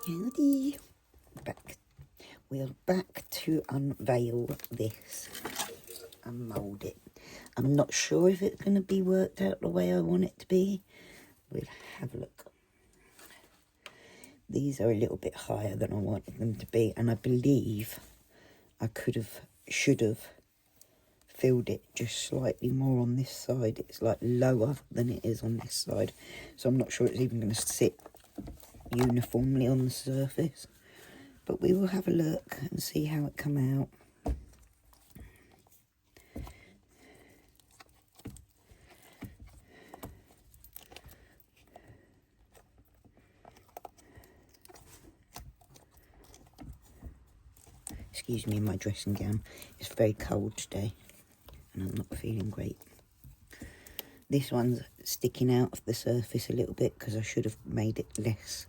Howdy. We're back to unveil this and mould it. I'm not sure if it's going to be worked out the way I want it to be. We'll have a look. These are a little bit higher than I wanted them to be, and I believe I should have filled it just slightly more on this side. It's like lower than it is on this side, so I'm not sure it's even going to sit uniformly on the surface, but we will have a look and see how it come out. Excuse me in my dressing gown. It's very cold today and I'm not feeling great. This one's sticking out of the surface a little bit because I should have made it less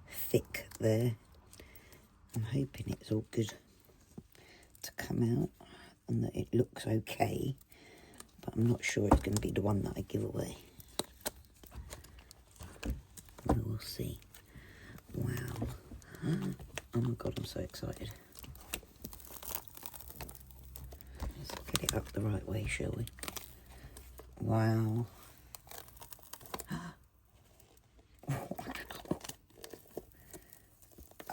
thick there. I'm hoping it's all good to come out and that it looks okay, but I'm not sure it's going to be the one that I give away. We'll see. Wow. Oh my god, I'm so excited. Let's get it up the right way, shall we? Wow.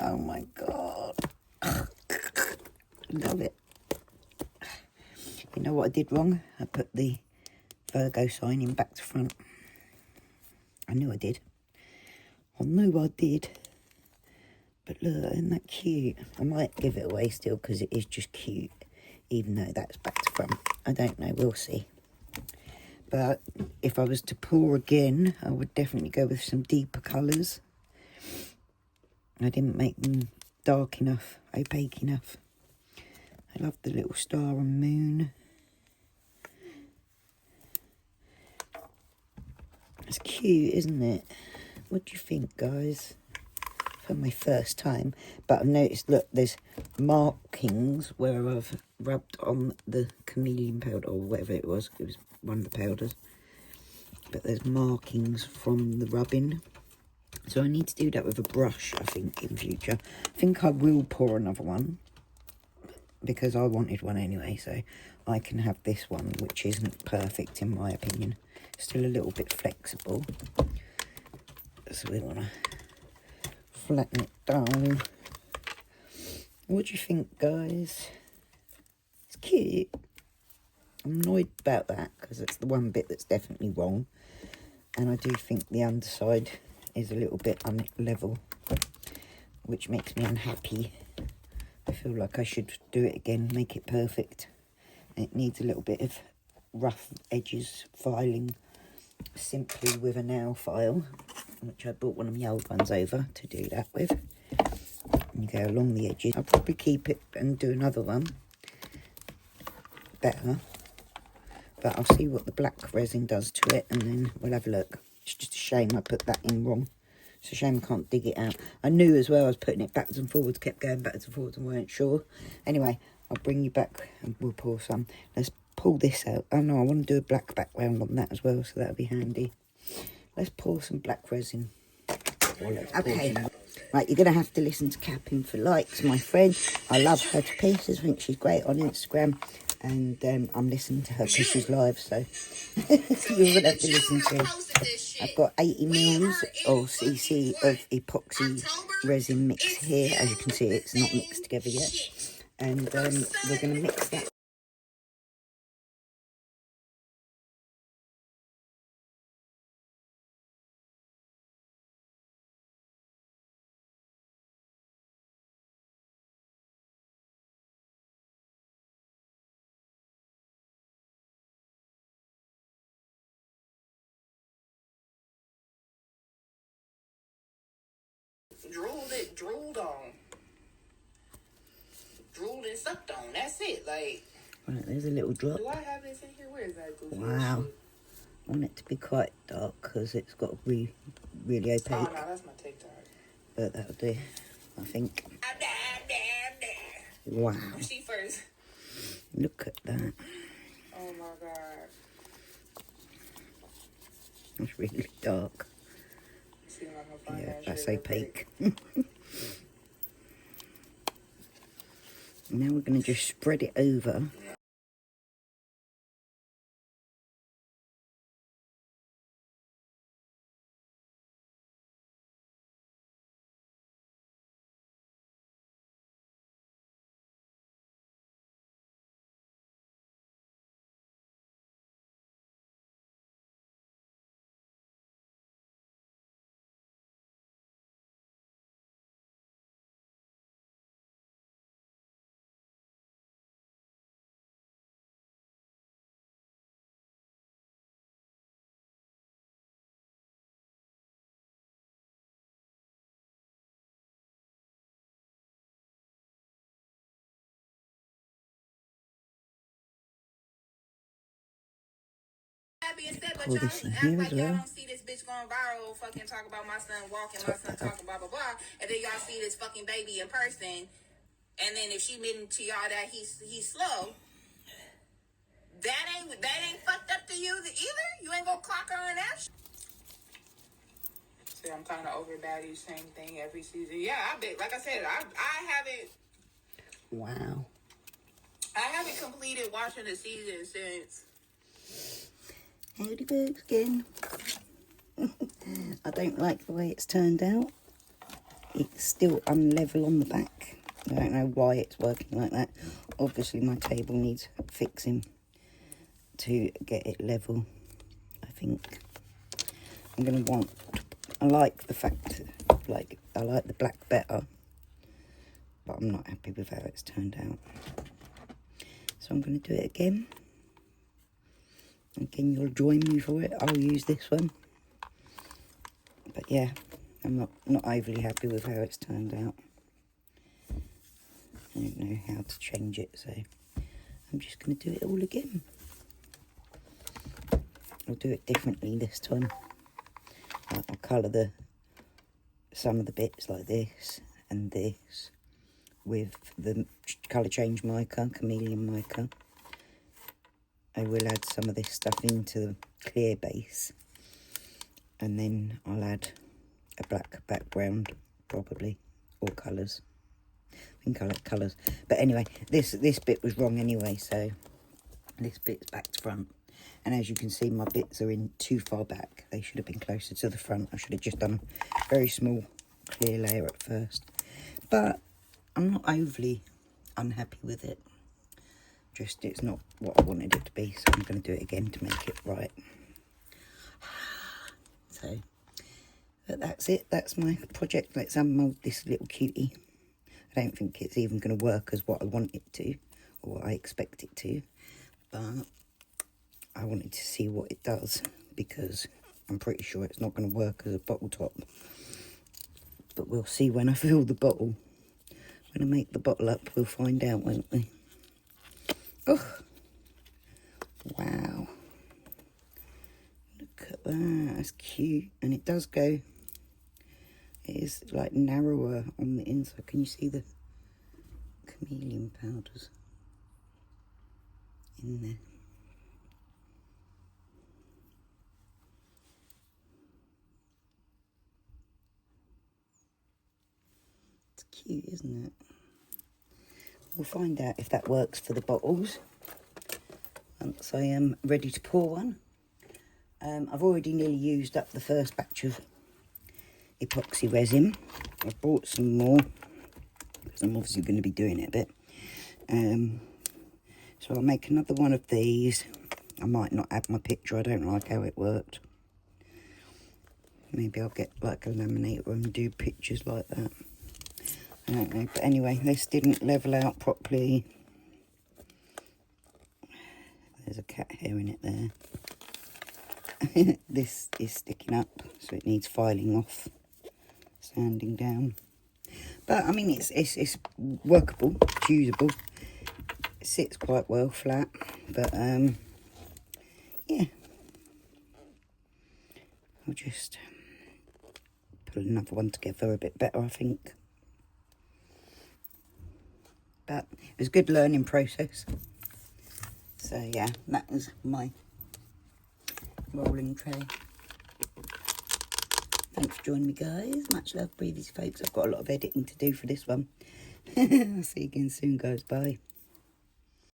Oh my god. Love it. You know what I did wrong? I put the Virgo sign in back to front. I knew I did. I knew I did. But look, isn't that cute? I might give it away still because it is just cute, even though that's back to front. I don't know, we'll see. But if I was to pour again, I would definitely go with some deeper colours. I didn't make them dark enough, opaque enough. I love the little star and moon. It's cute, isn't it? What do you think, guys? For my first time. But I've noticed, look, there's markings where I've rubbed on the chameleon powder, or whatever it was one of the powders. But there's markings from the rubbing. So I need to do that with a brush, I think, in future. I think I will pour another one, because I wanted one anyway, so I can have this one, which isn't perfect in my opinion. Still a little bit flexible. So we want to flatten it down. What do you think, guys? It's cute. I'm annoyed about that, because it's the one bit that's definitely wrong. And I do think the underside is a little bit unlevel, which makes me unhappy. I feel like I should do it again, make it perfect. It needs a little bit of rough edges filing, simply with a nail file, which I bought one of my old ones over to do that with. And you go along the edges. I'll probably keep it and do another one better, but I'll see what the black resin does to it and then we'll have a look. It's just a shame I put that in wrong. It's a shame I can't dig it out. I knew as well I was putting it backwards and forwards, kept going backwards and forwards and weren't sure. Anyway, I'll bring you back and we'll pour some. Let's pull this out. Oh no, I want to do a black background on that as well, so that'll be handy. Let's pour some black resin. Okay, right, you're going to have to listen to Capping for Likes, my friend. I love her to pieces. I think she's great on Instagram. And I'm listening to her because she's live, so you're going to have to listen to her. I've got 80 mils or cc of epoxy resin mix here. As you can see, it's not mixed together yet. And we're going to mix that. Drooled on. Drooled and sucked on. That's it. Like, Right, there's a little drop. do I have this in here? Where is that? Wow. I want it to be quite dark because it's got to be really opaque. Oh, no, that's my TikTok. But that'll do, I think. Wow. She first. Look at that. Oh, my God. It's really dark. See, I'm gonna find Yeah, that that's shit real quick. opaque. Now we're going to just spread it over. Pull this in here as well. Don't see this bitch going viral, fucking talk about my son walking, my son talking blah blah blah, and then y'all see this fucking baby in person, and then if she admitting to y'all that he's slow, that ain't fucked up to you either. You ain't gonna clock her on that. See, I'm kind of over Baddie, same thing every season. Yeah, I bet. Like I said, I haven't. Wow. I haven't completed watching the season since. Howdy bugs again. I don't like the way it's turned out. It's still unlevel on the back. I don't know why it's working like that. Obviously my table needs fixing to get it level, I think. I'm going to want... I like the fact, like, I like the black better, but I'm not happy with how it's turned out. So I'm going to do it again. Again, you'll join me for it. I'll use this one. But yeah, I'm not overly happy with how it's turned out. I don't know how to change it, so I'm just going to do it all again. I'll do it differently this time. I'll colour some of the bits like this and this with the colour change mica, chameleon mica. I will add some of this stuff into the clear base, and then I'll add a black background probably, or colours. I think I like colours. But anyway, this bit was wrong anyway, so this bit's back to front. And as you can see, my bits are in too far back. They should have been closer to the front. I should have just done a very small clear layer at first. But I'm not overly unhappy with it. Just it's not what I wanted it to be, so I'm going to do it again to make it right. So, but that's it. That's my project. Let's unmould this little cutie. I don't think it's even going to work as what I want it to, or what I expect it to. But I wanted to see what it does, because I'm pretty sure it's not going to work as a bottle top. But we'll see when I fill the bottle. When I make the bottle up, we'll find out, won't we? Oh, wow. Look at that, that's cute. And it does go, it is like narrower on the inside. Can you see the chameleon powders in there? It's cute, isn't it? We'll find out if that works for the bottles once I am ready to pour one. I've already nearly used up the first batch of epoxy resin. I've bought some more because I'm obviously going to be doing it a bit. So I'll make another one of these. I might not add my picture. I don't like how it worked. Maybe I'll get like a laminator and do pictures like that. I don't know, but anyway, this didn't level out properly. There's a cat hair in it there. This is sticking up, so it needs filing off, sanding down. But I mean, it's workable, it's usable. It sits quite well flat, but yeah. I'll just put another one together a bit better, I think. But it was a good learning process. So yeah, that is my rolling tray. Thanks for joining me, guys. Much love, previous folks. I've got a lot of editing to do for this one. I'll see you again soon, guys. Bye.